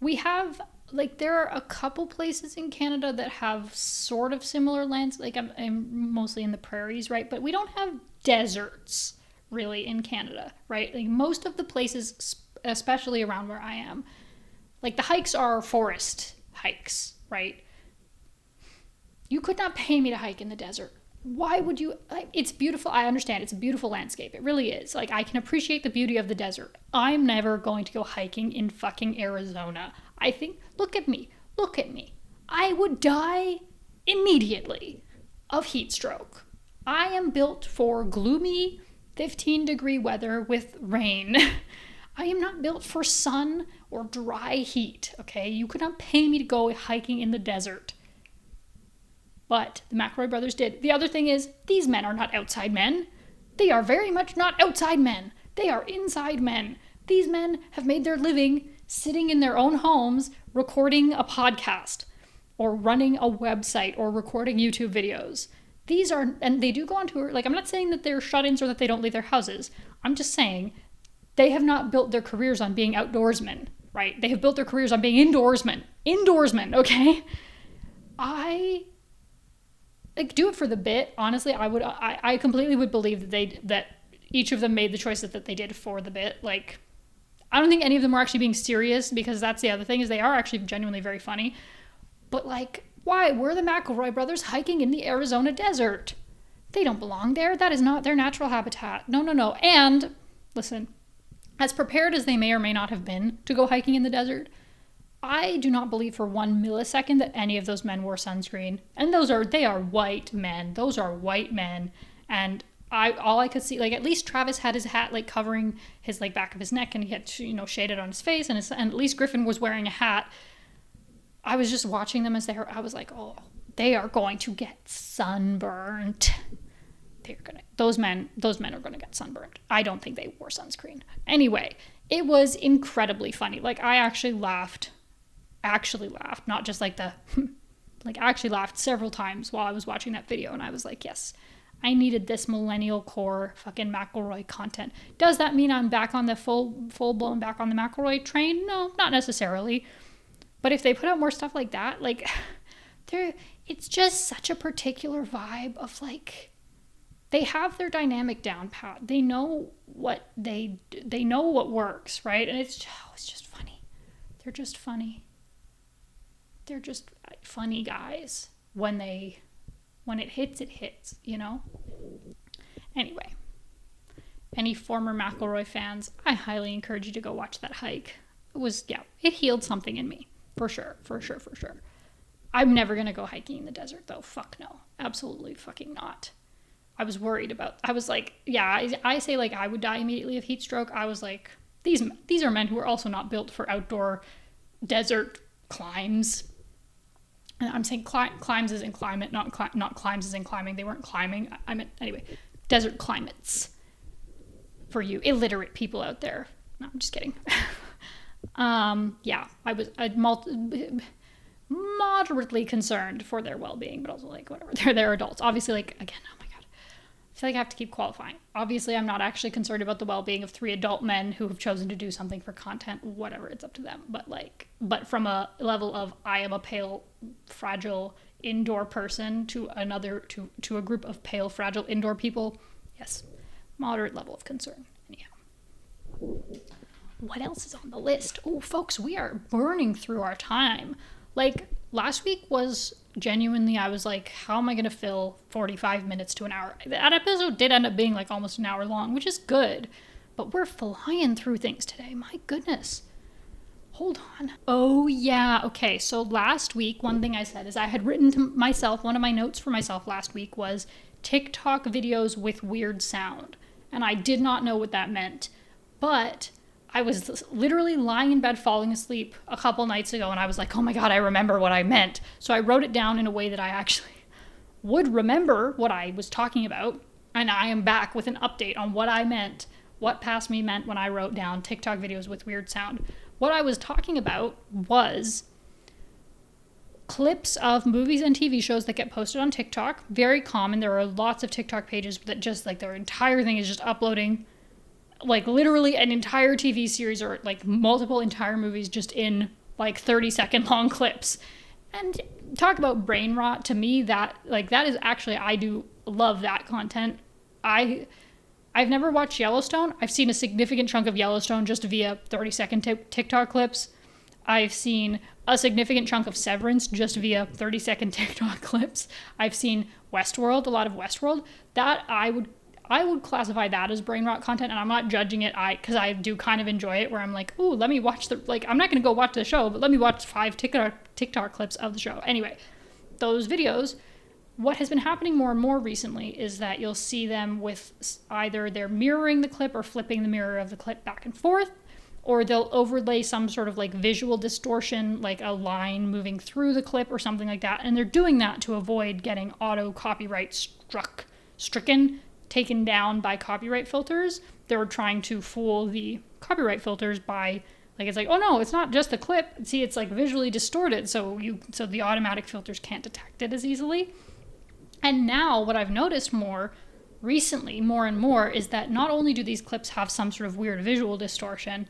we have, like, there are a couple places in Canada that have sort of similar lands. Like, I'm mostly in the prairies, right? But we don't have deserts, really, in Canada, right? Like, most of the places, especially around where I am, like the hikes are forest hikes, right? You could not pay me to hike in the desert. why would you, like, it's beautiful. I understand it's a beautiful landscape. It really is. Like, I can appreciate the beauty of the desert. I'm never going to go hiking in fucking Arizona. I think, look at me. I would die immediately of heat stroke. I am built for gloomy 15-degree weather with rain. I am not built for sun or dry heat, okay? You could not pay me to go hiking in the desert. But the McElroy brothers did. The other thing is, these men are not outside men. They are very much not outside men. They are inside men. These men have made their living sitting in their own homes, recording a podcast, or running a website, or recording YouTube videos. These are, and they do go on tour. Like, I'm not saying that they're shut-ins or that they don't leave their houses. I'm just saying they have not built their careers on being outdoorsmen, right? They have built their careers on being indoorsmen, okay? I do it for the bit. Honestly, I completely would believe that each of them made the choices that they did for the bit. Like, I don't think any of them were actually being serious, because that's the other thing, is they are actually genuinely very funny. But, like, why were the McElroy brothers hiking in the Arizona desert? They don't belong there. That is not their natural habitat. No. And listen, as prepared as they may or may not have been to go hiking in the desert, I do not believe for 1 millisecond that any of those men wore sunscreen. And they are white men. Those are white men. And all I could see, like, at least Travis had his hat, like, covering his, like, back of his neck, and he had, shaded on his face, and at least Griffin was wearing a hat. I was just watching them I was like, oh, they are going to get sunburned. Those men are going to get sunburned. I don't think they wore sunscreen. Anyway, it was incredibly funny. Like, I actually laughed, not just like actually laughed several times while I was watching that video. And I was like, yes, I needed this millennial core fucking McElroy content. Does that mean I'm back on the full blown back on the McElroy train? No, not necessarily. But if they put out more stuff like that, like, it's just such a particular vibe of, like, they have their dynamic down pat. They know what they know what works, right? And it's just funny. They're just funny. They're just funny guys. When it hits, it hits, Anyway, any former McElroy fans, I highly encourage you to go watch that hike. It healed something in me. For sure. I'm never going to go hiking in the desert, though. Fuck no. Absolutely fucking not. I was like, yeah, I say, like, I would die immediately of heat stroke. I was like, these are men who are also not built for outdoor desert climbs. And I'm saying climbs as in climate, not climbs as in climbing. They weren't climbing. I meant, anyway, desert climates for you illiterate people out there. No, I'm just kidding. Yeah, I was moderately concerned for their well-being, but also, like, whatever. They're adults. Obviously, like, again, oh my God. I feel like I have to keep qualifying. Obviously, I'm not actually concerned about the well-being of 3 adult men who have chosen to do something for content. Whatever, it's up to them. But from a level of, I am a pale, fragile, indoor person to a group of pale, fragile, indoor people, yes, moderate level of concern. Anyhow. What else is on the list? Oh, folks, we are burning through our time. Like, last week was genuinely, I was like, how am I going to fill 45 minutes to an hour? That episode did end up being, like, almost an hour long, which is good. But we're flying through things today. My goodness. Hold on. Oh, yeah. Okay, so last week, one thing I said is I had written to myself, one of my notes for myself last week was TikTok videos with weird sound. And I did not know what that meant. But I was literally lying in bed falling asleep a couple nights ago, and I was like, oh my God, I remember what I meant. So I wrote it down in a way that I actually would remember what I was talking about, and I am back with an update on what I meant, what past me meant when I wrote down TikTok videos with weird sound. What I was talking about was clips of movies and TV shows that get posted on TikTok. Very common. There are lots of TikTok pages that just, like, their entire thing is just uploading, like, literally an entire TV series or, like, multiple entire movies just in, like, 30-second long clips. And talk about brain rot. To me, that is actually, I do love that content. I've never watched Yellowstone. I've seen a significant chunk of Yellowstone just via 30-second TikTok clips. I've seen a significant chunk of Severance just via 30-second TikTok clips. I've seen Westworld, a lot of Westworld. That I would classify that as brain rot content, and I'm not judging it because I do kind of enjoy it, where I'm like, ooh, let me watch I'm not going to go watch the show, but let me watch 5 TikTok clips of the show. Anyway, those videos, what has been happening more and more recently is that you'll see them with either they're mirroring the clip or flipping the mirror of the clip back and forth, or they'll overlay some sort of like visual distortion, like a line moving through the clip or something like that. And they're doing that to avoid getting auto copyright stricken, taken down by copyright filters. They're trying to fool the copyright filters by it's like, oh no, it's not just the clip. See, it's like visually distorted. So the automatic filters can't detect it as easily. And now what I've noticed more recently, more and more, is that not only do these clips have some sort of weird visual distortion,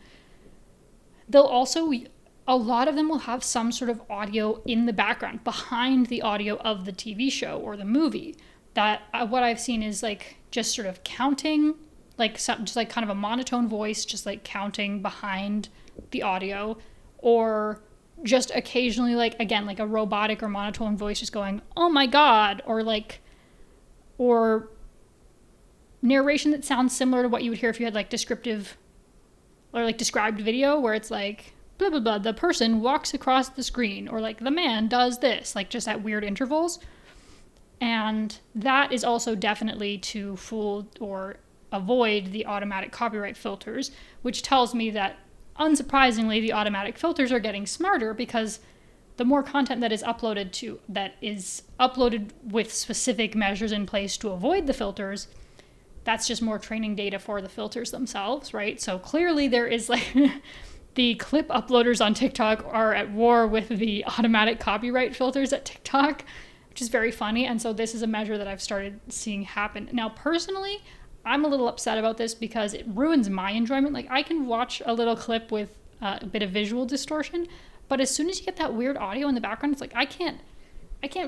a lot of them will have some sort of audio in the background behind the audio of the TV show or the movie. That what I've seen is like just sort of counting, just like kind of a monotone voice, just like counting behind the audio, or just occasionally like a robotic or monotone voice just going, oh my God, or narration that sounds similar to what you would hear if you had like descriptive or like described video, where it's like blah blah blah, the person walks across the screen, or like the man does this, like just at weird intervals. And that is also definitely to fool or avoid the automatic copyright filters, which tells me that, unsurprisingly, the automatic filters are getting smarter, because the more content that is uploaded with specific measures in place to avoid the filters, that's just more training data for the filters themselves, right? So clearly there is the clip uploaders on TikTok are at war with the automatic copyright filters at TikTok, which is very funny. And so this is a measure that I've started seeing happen. Now, personally, I'm a little upset about this because it ruins my enjoyment. Like, I can watch a little clip with a bit of visual distortion, but as soon as you get that weird audio in the background, it's like I can't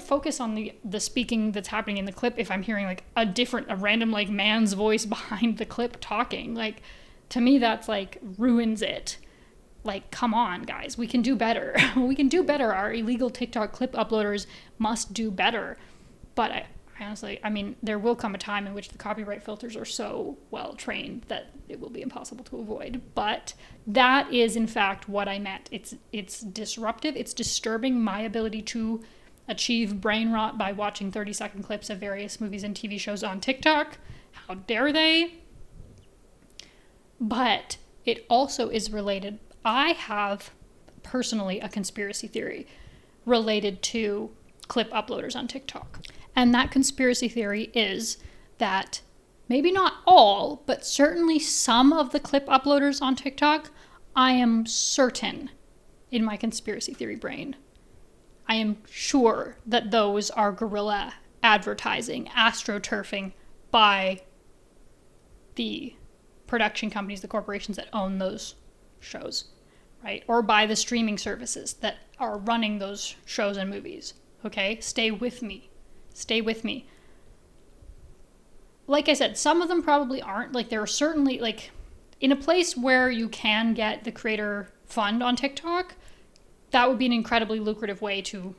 focus on the speaking that's happening in the clip if I'm hearing like a random like man's voice behind the clip talking. Like, to me, that's like ruins it. Like, come on, guys, we can do better. We can do better. Our illegal TikTok clip uploaders must do better. But I honestly, there will come a time in which the copyright filters are so well trained that it will be impossible to avoid. But that is, in fact, what I meant. It's disruptive. It's disturbing my ability to achieve brain rot by watching 30-second clips of various movies and TV shows on TikTok. How dare they? But it also is related. I have personally a conspiracy theory related to clip uploaders on TikTok. And that conspiracy theory is that maybe not all, but certainly some of the clip uploaders on TikTok, I am certain in my conspiracy theory brain, I am sure that those are guerrilla advertising, astroturfing by the production companies, the corporations that own those shows, right? Or by the streaming services that are running those shows and movies. Okay? Stay with me. Stay with me. Like I said, some of them probably aren't. Like, there are certainly, like, in a place where you can get the creator fund on TikTok, that would be an incredibly lucrative way to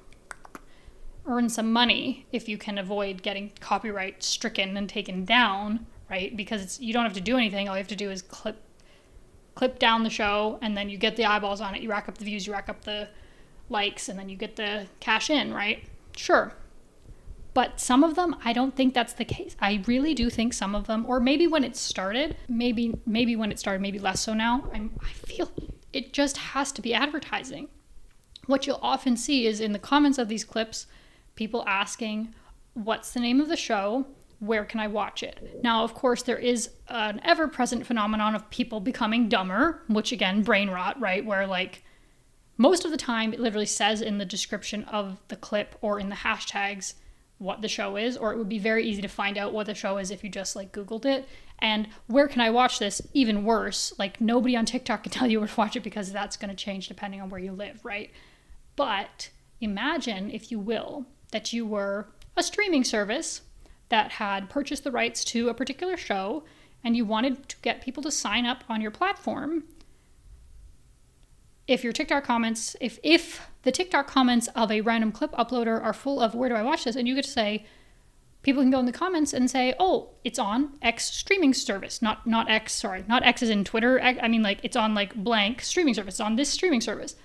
earn some money if you can avoid getting copyright stricken and taken down, right? Because you don't have to do anything. All you have to do is clip down the show, and then you get the eyeballs on it. You rack up the views, you rack up the likes, and then you get the cash in, right? Sure. But some of them, I don't think that's the case. I really do think some of them, or maybe when it started, maybe when it started, maybe less so now, I feel it just has to be advertising. What you'll often see is in the comments of these clips, people asking, what's the name of the show? Where can I watch it? Now, of course, there is an ever-present phenomenon of people becoming dumber, which again, brain rot, right? Where like most of the time it literally says in the description of the clip or in the hashtags what the show is, or it would be very easy to find out what the show is if you just like Googled it. And where can I watch this? Even worse, like nobody on TikTok can tell you where to watch it because that's going to change depending on where you live, right? But imagine, if you will, that you were a streaming service that had purchased the rights to a particular show and you wanted to get people to sign up on your platform if your TikTok comments, if the TikTok comments of a random clip uploader are full of where do I watch this, and you get to say, people can go in the comments and say, oh, it's on X streaming service, not X as in Twitter. I mean, like, it's on like blank streaming service, it's on this streaming service.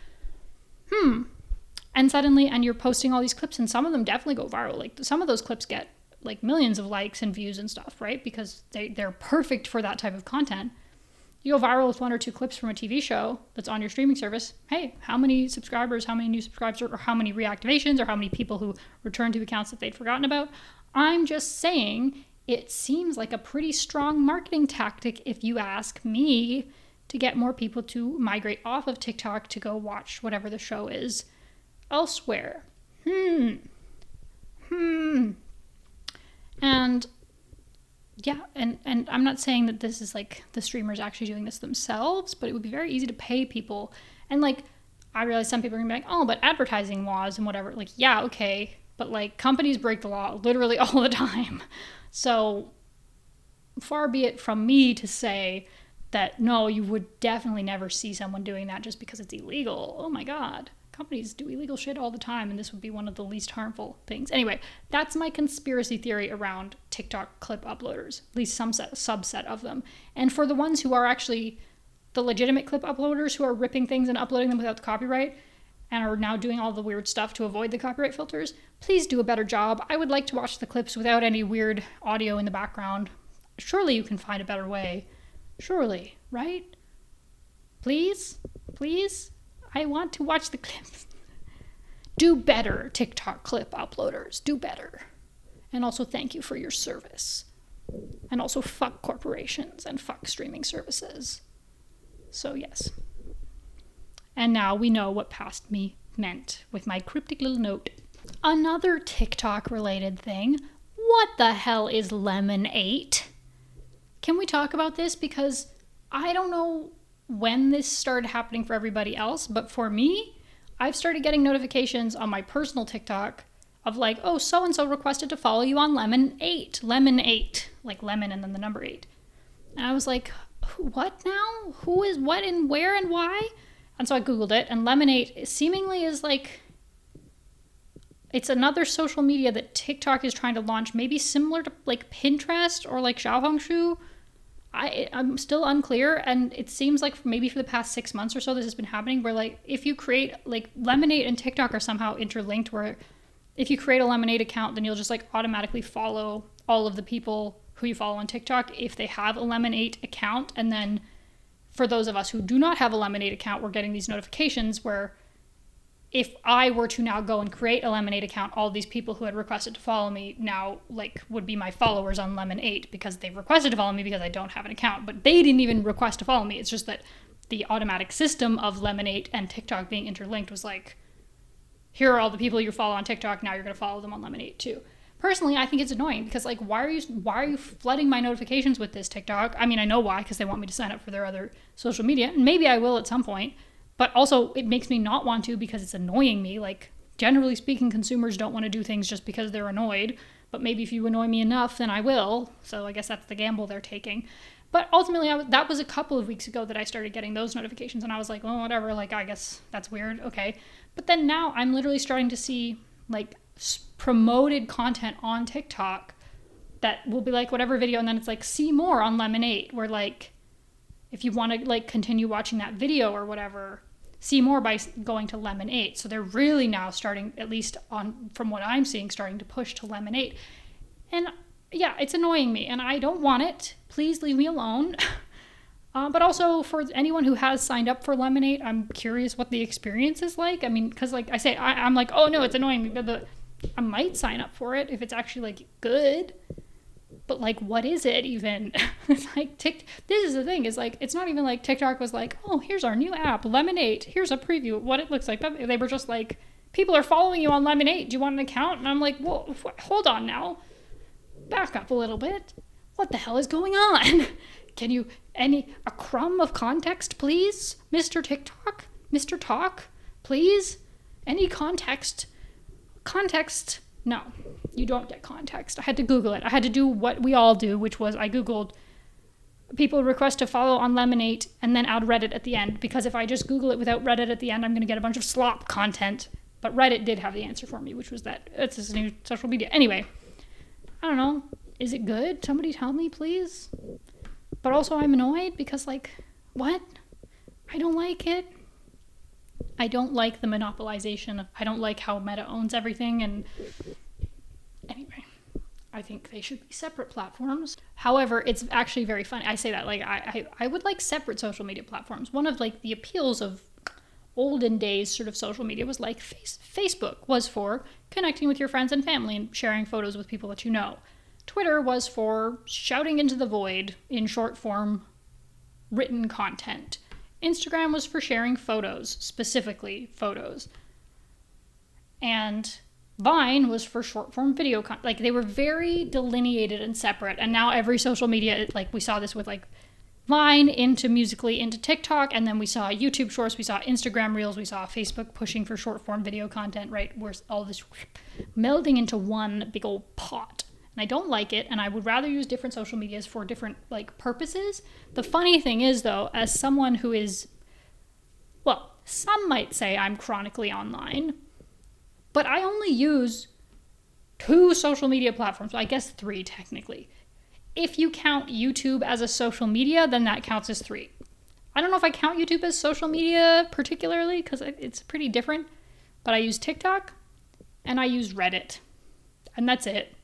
And suddenly, and you're posting all these clips, and some of them definitely go viral. Like, some of those clips get like millions of likes and views and stuff, right? Because they're perfect for that type of content. You go viral with 1 or 2 clips from a TV show that's on your streaming service. Hey, how many subscribers, how many new subscribers, or how many reactivations, or how many people who return to accounts that they'd forgotten about? I'm just saying, it seems like a pretty strong marketing tactic, if you ask me, to get more people to migrate off of TikTok to go watch whatever the show is elsewhere. And yeah, and I'm not saying that this is like the streamers actually doing this themselves, but it would be very easy to pay people. And like, I realize some people are gonna be like, oh, but advertising laws and whatever. Like, yeah, okay, but like, companies break the law literally all the time. So far be it from me to say that no, you would definitely never see someone doing that just because it's illegal. Oh my God. Companies do illegal shit all the time, and this would be one of the least harmful things. Anyway, that's my conspiracy theory around TikTok clip uploaders, at least some subset of them. And for the ones who are actually the legitimate clip uploaders who are ripping things and uploading them without the copyright and are now doing all the weird stuff to avoid the copyright filters, please do a better job. I would like to watch the clips without any weird audio in the background. Surely you can find a better way. Surely, right? Please? Please? I want to watch the clips. Do better, TikTok clip uploaders. Do better. And also thank you for your service. And also fuck corporations and fuck streaming services. So yes. And now we know what past me meant with my cryptic little note. Another TikTok related thing. What the hell is Lemon8? Can we talk about this? Because I don't know when this started happening for everybody else, but for me, I've started getting notifications on my personal TikTok of like, oh, so-and-so requested to follow you on Lemon8, like lemon and then the number 8. And I was like, what now? Who is what and where and why? And so I Googled it, and Lemon8 seemingly is like, it's another social media that TikTok is trying to launch, maybe similar to like Pinterest or like Xiaohongshu. I'm still unclear, and it seems like maybe for the past 6 months or so this has been happening, where like if you create, like Lemon8 and TikTok are somehow interlinked, where if you create a Lemon8 account, then you'll just like automatically follow all of the people who you follow on TikTok if they have a Lemon8 account. And then for those of us who do not have a Lemon8 account, we're getting these notifications where if I were to now go and create a Lemon8 account, all these people who had requested to follow me now like would be my followers on Lemon8 because they've requested to follow me because I don't have an account. But they didn't even request to follow me. It's just that the automatic system of Lemon8 and TikTok being interlinked was like, here are all the people you follow on TikTok, now you're going to follow them on Lemon8 too. Personally, I think it's annoying because like, why are you flooding my notifications with this TikTok? I mean, I know why, because they want me to sign up for their other social media, and maybe I will at some point. But also, it makes me not want to because it's annoying me. Like, generally speaking, consumers don't want to do things just because they're annoyed. But maybe if you annoy me enough, then I will. So I guess that's the gamble they're taking. But ultimately, that was a couple of weeks ago that I started getting those notifications. And I was like, oh, whatever. Like, I guess that's weird. Okay. But then now I'm literally starting to see, like, promoted content on TikTok that will be like whatever video. And then it's like, see more on Lemon8. Where, like, if you want to like continue watching that video or whatever, see more by going to Lemon8. So they're really now starting, at least on from what I'm seeing, starting to push to Lemon8. And yeah, it's annoying me and I don't want it. Please leave me alone. But also for anyone who has signed up for Lemon8, I'm curious what the experience is like. I mean, because like I say, I'm like, oh no, it's annoying me, but I might sign up for it if it's actually like good. But like, what is it even? It's like this is the thing, is like, it's not even like TikTok was like, oh, here's our new app, Lemon8. Here's a preview of what it looks like. They were just like, people are following you on Lemon8. Do you want an account? And I'm like, well, hold on now. Back up a little bit. What the hell is going on? Can you, a crumb of context, please? Mr. TikTok? Mr. Talk? Please? Any context? Context? No, you don't get context. I had to Google it. I had to do what we all do, which was I Googled people request to follow on Lemonade and then add Reddit at the end, because if I just Google it without Reddit at the end, I'm going to get a bunch of slop content. But Reddit did have the answer for me, which was that it's this new social media. Anyway, I don't know. Is it good? Somebody tell me, please. But also I'm annoyed because, like, what? I don't like it. I don't like the monopolization. I don't like how Meta owns everything. And anyway, I think they should be separate platforms. However, it's actually very funny. I say that, like, I would like separate social media platforms. One of, like, the appeals of olden days sort of social media was like Facebook was for connecting with your friends and family and sharing photos with people that you know. Twitter was for shouting into the void in short form written content. Instagram was for sharing photos, specifically photos. And Vine was for short form video content. Like, they were very delineated and separate. And now every social media, like, we saw this with, like, Vine into Musical.ly into TikTok, and then we saw YouTube Shorts, we saw Instagram Reels, we saw Facebook pushing for short form video content, right? Where all this melding into one big old pot. And I don't like it, and I would rather use different social medias for different, like, purposes. The funny thing is, though, as someone who is, well, some might say I'm chronically online, but I only use 2 social media platforms. I guess 3 technically. If you count YouTube as a social media, then that counts as 3. I don't know if I count YouTube as social media particularly, because it's pretty different, but I use TikTok and I use Reddit, and that's it.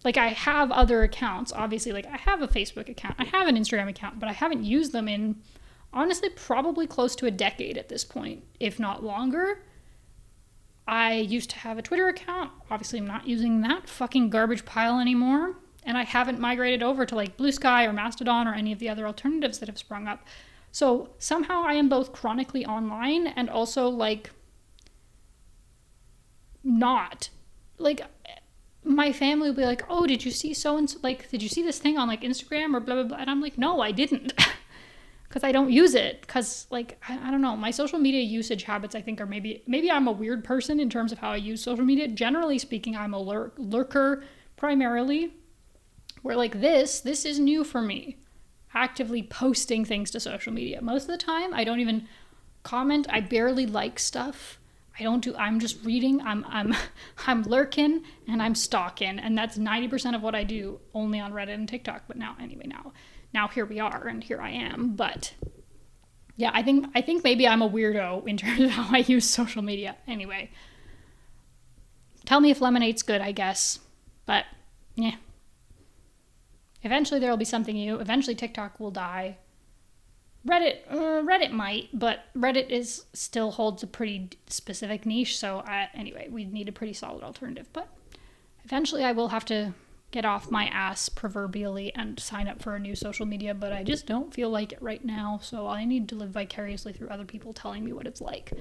Like, I have other accounts, obviously. Like, I have a Facebook account, I have an Instagram account, but I haven't used them in, honestly, probably close to a decade at this point, if not longer. I used to have a Twitter account. Obviously, I'm not using that fucking garbage pile anymore. And I haven't migrated over to, like, Blue Sky or Mastodon or any of the other alternatives that have sprung up. So somehow I am both chronically online and also, like, not. Like, my family will be like, oh, did you see so-and-so, like, did you see this thing on, like, Instagram or blah, blah, blah? And I'm like, no, I didn't. Because I don't use it. Because, like, I don't know. My social media usage habits, I think, are maybe I'm a weird person in terms of how I use social media. Generally speaking, I'm a lurker primarily. Where, like, this is new for me. Actively posting things to social media. Most of the time, I don't even comment. I barely like stuff. I'm just reading, I'm lurking, and I'm stalking, and that's 90% of what I do, only on Reddit and TikTok. But now here we are, and here I am. But yeah, I think maybe I'm a weirdo in terms of how I use social media. Anyway, tell me if Lemonade's good, I guess. But yeah, eventually there will be something new. Eventually TikTok will die. Reddit might, but Reddit still holds a pretty specific niche, so anyway, we need a pretty solid alternative. But eventually I will have to get off my ass, proverbially, and sign up for a new social media, but I just don't feel like it right now, so I need to live vicariously through other people telling me what it's like.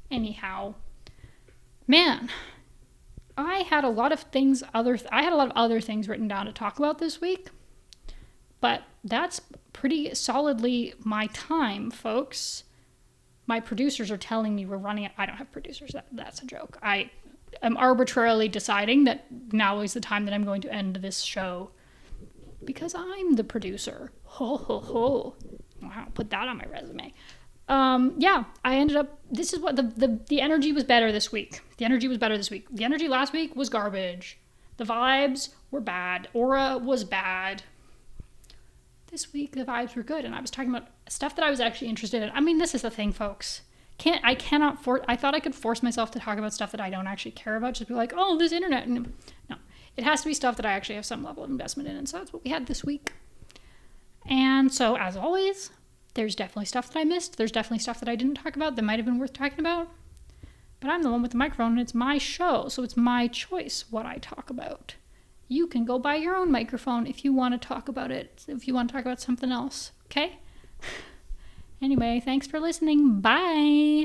Anyhow, man, I had a lot of other things written down to talk about this week, but that's pretty solidly my time, folks. My producers are telling me we're running. I don't have producers. That's a joke. I am arbitrarily deciding that now is the time that I'm going to end this show because I'm the producer. Ho, ho, ho. Wow, put that on my resume. Yeah, I ended up, this is what the energy was better this week. The energy was better this week. The energy last week was garbage. The vibes were bad. Aura was bad. This week the vibes were good, and I was talking about stuff that I was actually interested in. I mean, this is the thing, folks. I thought I could force myself to talk about stuff that I don't actually care about, just be like, oh, this internet. No, it has to be stuff that I actually have some level of investment in, and so that's what we had this week. And so, as always, there's definitely stuff that I missed. There's definitely stuff that I didn't talk about that might have been worth talking about. But I'm the one with the microphone, and it's my show, so it's my choice what I talk about. You can go buy your own microphone if you want to talk about it, if you want to talk about something else, okay? Anyway, thanks for listening. Bye!